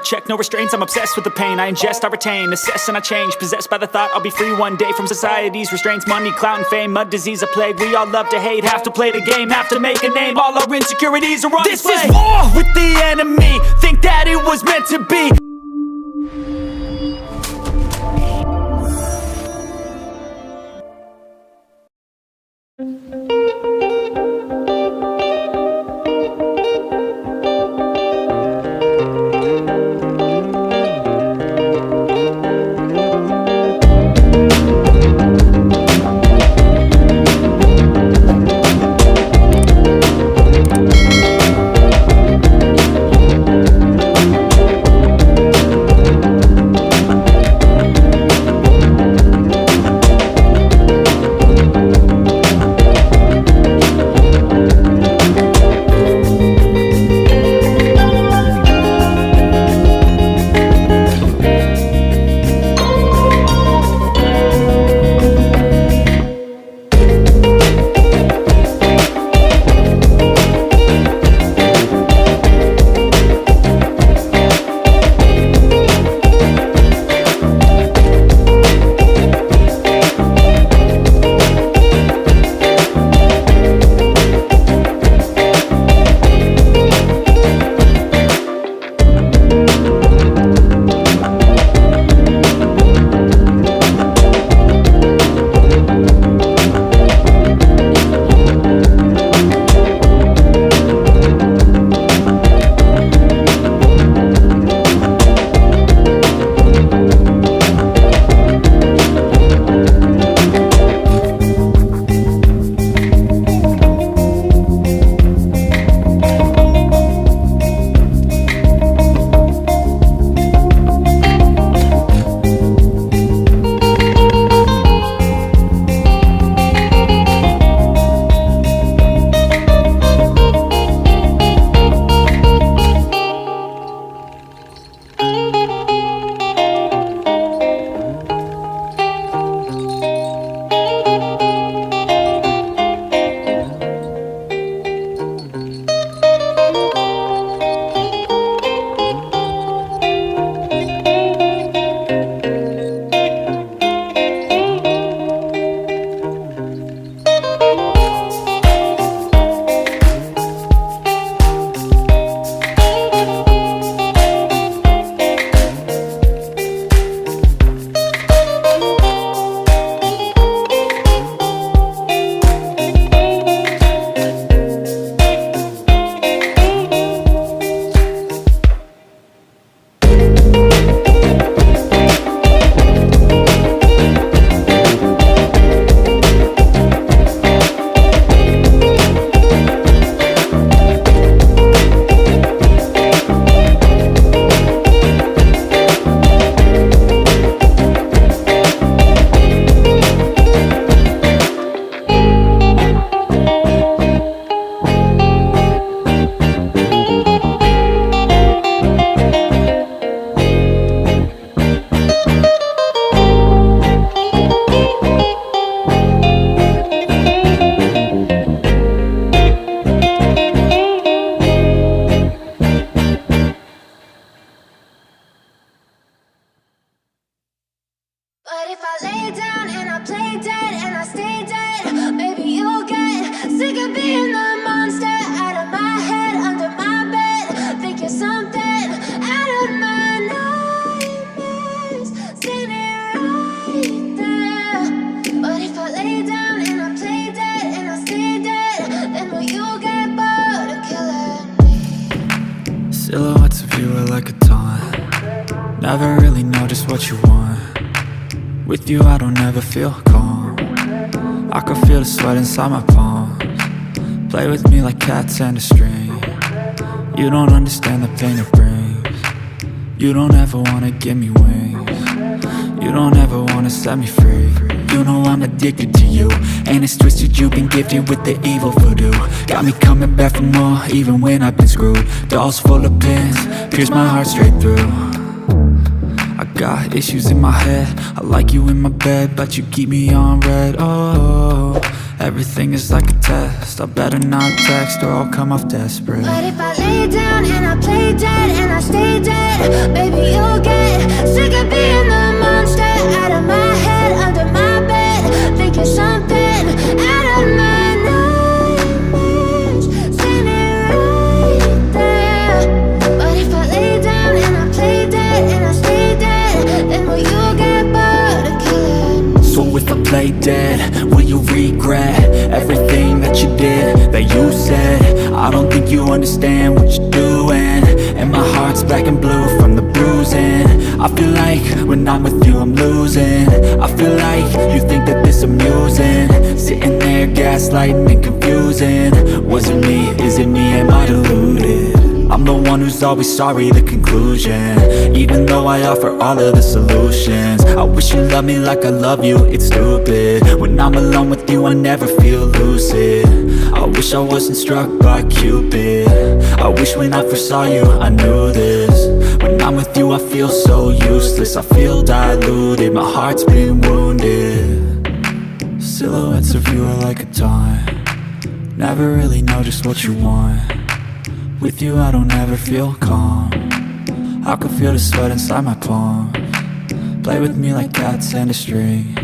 check, no restraints. I'm obsessed with the pain, I ingest, I retain, assess and I change. Possessed by the thought I'll be free one day from society's restraints. Money, clout and fame, mud, disease, a plague. We all love to hate, have to play the game, have to make a name. All our insecurities are on display. This is war with the enemy, think that it was meant to be. Silhouettes of you are like a taunt. Never really know just what you want. With you I don't ever feel calm. I can feel the sweat inside my palms. Play with me like cats and a string. You don't understand the pain it brings. You don't ever wanna give me wings. You don't ever wanna set me free. You know I'm addicted to you, and it's twisted, you've been gifted with the evil voodoo. Got me coming back for more, even when I've been screwed. Dolls full of pins, pierce my heart straight through. I got issues in my head, I like you in my bed, but you keep me on red. Oh, Everything is like a test. I better not text or I'll come off desperate. But if I lay down and I play dead and I stay dead, baby, you'll get sick of being the monster out of my head, under my bed, thinking something out of my nightmares, standing right there. But if I lay down and I play dead and I stay dead, then will you get bored of killing? So if I play dead, will you regret everything that you did, that you said? I don't think you understand what you're doing, and my heart's black and blue from the bruising. I feel like when I'm with you I'm losing. I feel like you think that this amusing, sitting there gaslighting and confusing. Was it me? Is it me? Am I deluded? I'm the one who's always sorry, the conclusion, even though I offer all of the solutions. I wish you loved me like I love you, it's stupid. When I'm alone with you I never feel lucid. I wish I wasn't struck by Cupid. I wish when I first saw you I knew this. When I'm with you I feel so useless, I feel diluted, my heart's been wounded. Silhouettes of you are like a taunt, never really know just what you want. With you I don't ever feel calm, I can feel the sweat inside my palms. Play with me like cats and a string,